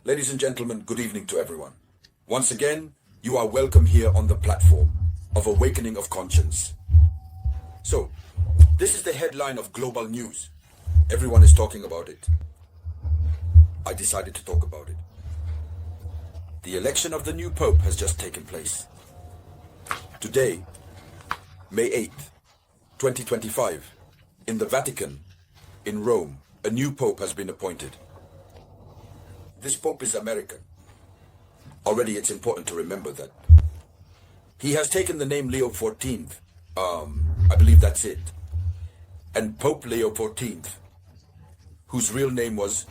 Ladies and gentlemen, good evening to everyone. Once again, you are welcome here on the platform of Awakening of Conscience. So, this is the headline of global news. Everyone is talking about it. I decided to talk about it. The election of the new Pope has just taken place. Today, May 8th, 2025, in the Vatican, in Rome, a new Pope has been appointed. This Pope is American. Already it's important to remember that. He has taken the name Leo XIV. I believe that's it. And Pope Leo XIV, whose real name was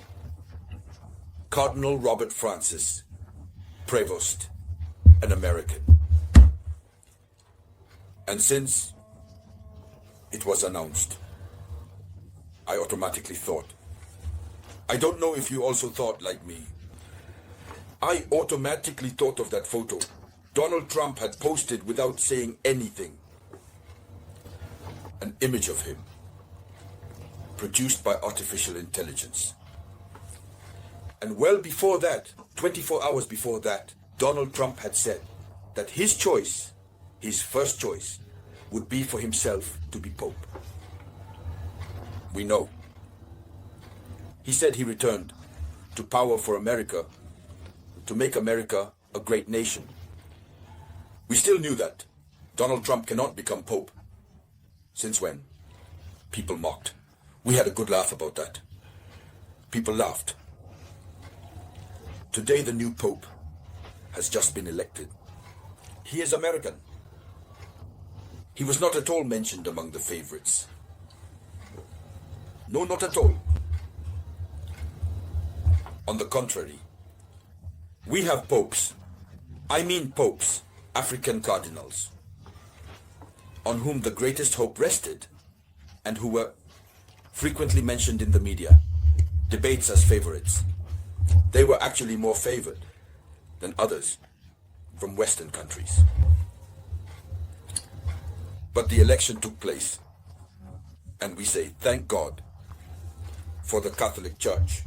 Cardinal Robert Francis, Prevost, an American. And since it was announced, I automatically thought, I don't know if you also thought like me. I automatically thought of that photo Donald Trump had posted without saying anything. An image of him, produced by artificial intelligence. And well before that, 24 hours before that, Donald Trump had said that his choice, his first choice, would be for himself to be Pope. We know. He said he returned to power for America, to make America a great nation. We still knew that Donald Trump cannot become Pope. Since when? People mocked. We had a good laugh about that. People laughed. Today the new Pope has just been elected. He is American. He was not at all mentioned among the favorites. No, not at all. On the contrary, we have popes, African cardinals, on whom the greatest hope rested and who were frequently mentioned in the media, debates as favorites. They were actually more favored than others from Western countries. But the election took place, and we say thank God for the Catholic Church.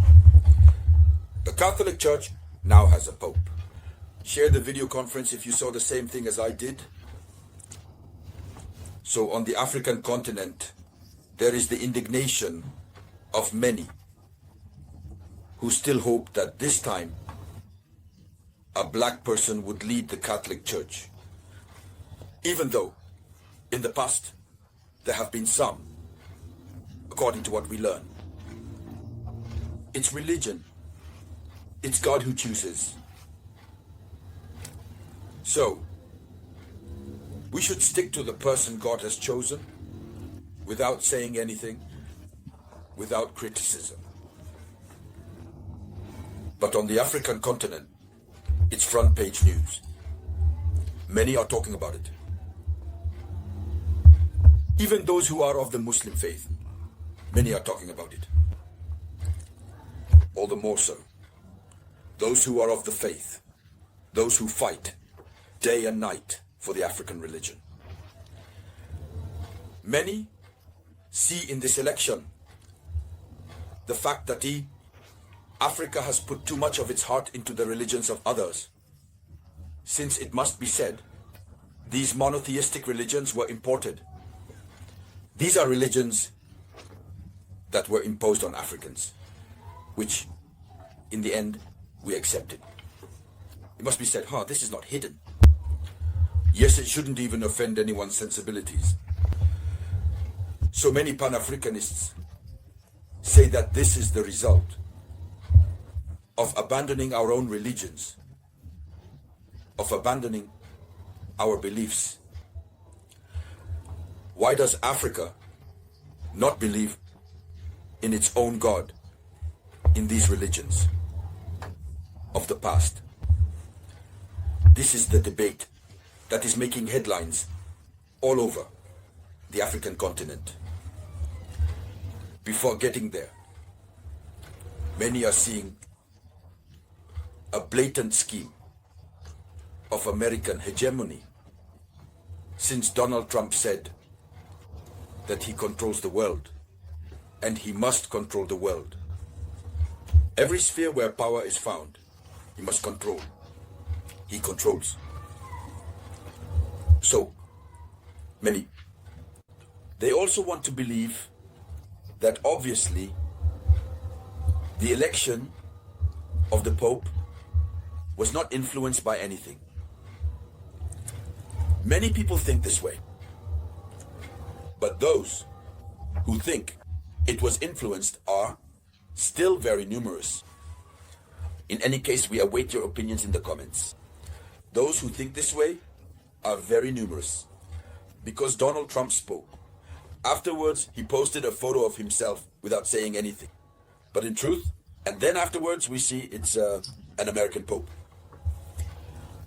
The Catholic Church now has a Pope. Share the video conference if you saw the same thing as I did. So on the African continent, there is the indignation of many who still hope that this time a black person would lead the Catholic Church. Even though in the past there have been some, according to what we learn. It's religion. It's God who chooses. So, we should stick to the person God has chosen without saying anything, without criticism. But on the African continent, it's front page news. Many are talking about it. Even those who are of the Muslim faith, many are talking about it. All the more so, those who are of the faith, those who fight day and night for the African religion. Many see in this election the fact that Africa has put too much of its heart into the religions of others, since it must be said, these monotheistic religions were imported. These are religions that were imposed on Africans, which in the end we accepted. It must be said, this is not hidden. Yes, it shouldn't even offend anyone's sensibilities. So many Pan-Africanists say that this is the result of abandoning our own religions, of abandoning our beliefs. Why does Africa not believe in its own God, in these religions of the past? This is the debate that is making headlines all over the African continent. Before getting there, many are seeing a blatant scheme of American hegemony, since Donald Trump said that he controls the world and he must control the world. Every sphere where power is found, He must control. He controls. So, many. They also want to believe that obviously the election of the Pope was not influenced by anything. Many people think this way. But those who think it was influenced are still very numerous. In any case, we await your opinions in the comments. Those who think this way are very numerous because Donald Trump spoke. Afterwards, he posted a photo of himself without saying anything. But in truth, and then afterwards we see it's an American Pope.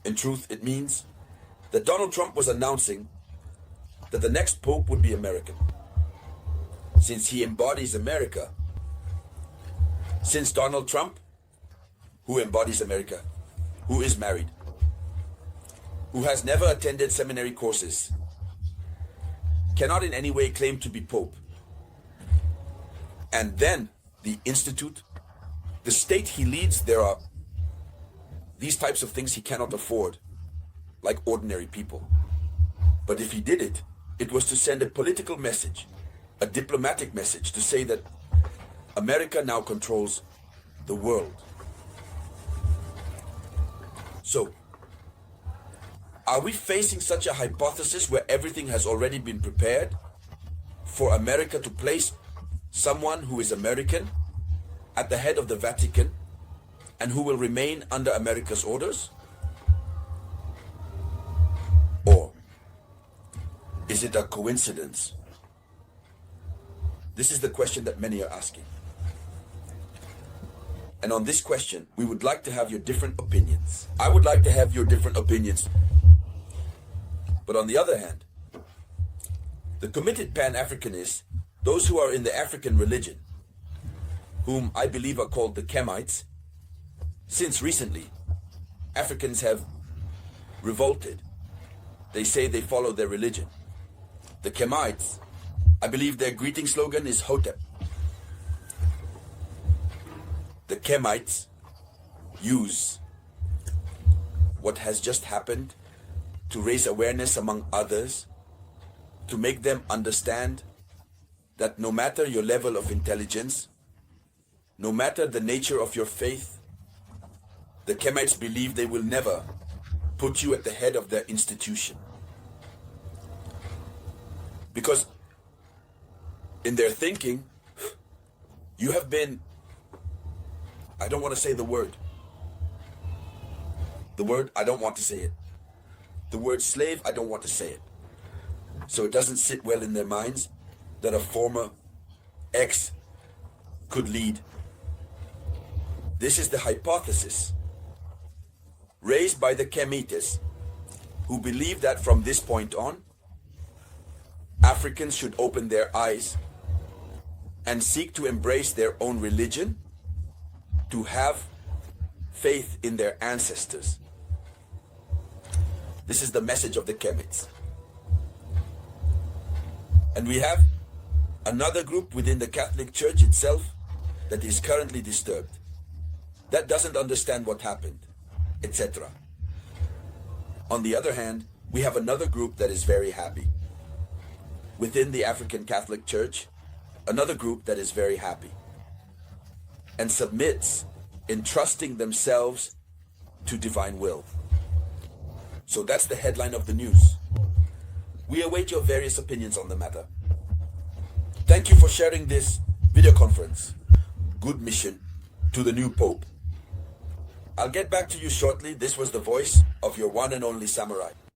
In truth, it means that Donald Trump was announcing that the next Pope would be American. Since he embodies America, since Donald Trump, who embodies America, who is married, who has never attended seminary courses, cannot in any way claim to be Pope. And then the institute, the state he leads, there are these types of things he cannot afford, like ordinary people. But if he did it, it was to send a political message, a diplomatic message, to say that America now controls the world. So, are we facing such a hypothesis where everything has already been prepared for America to place someone who is American at the head of the Vatican and who will remain under America's orders? Or is it a coincidence? This is the question that many are asking. And on this question, we would like to have your different opinions. I would like to have your different opinions. But on the other hand, the committed Pan-Africanists, those who are in the African religion, whom I believe are called the Kemites, since recently, Africans have revolted. They say they follow their religion. The Kemites, I believe their greeting slogan is Hotep. The Kemites use what has just happened to raise awareness among others, to make them understand that no matter your level of intelligence, no matter the nature of your faith, the Kemites believe they will never put you at the head of their institution. Because in their thinking, you have been, I don't want to say the word. I don't want to say it. The word slave, I don't want to say it. So it doesn't sit well in their minds that a former ex could lead. This is the hypothesis raised by the Kemites, who believe that from this point on, Africans should open their eyes and seek to embrace their own religion, to have faith in their ancestors. This is the message of the Kemites. And we have another group within the Catholic Church itself that is currently disturbed, that doesn't understand what happened, etc. On the other hand, we have another group that is very happy. Within the African Catholic Church, another group that is very happy and submits in trusting themselves to divine will. So that's the headline of the news. We await your various opinions on the matter. Thank you for sharing this video conference. Good mission to the new Pope. I'll get back to you shortly. This was the voice of your one and only Samurai.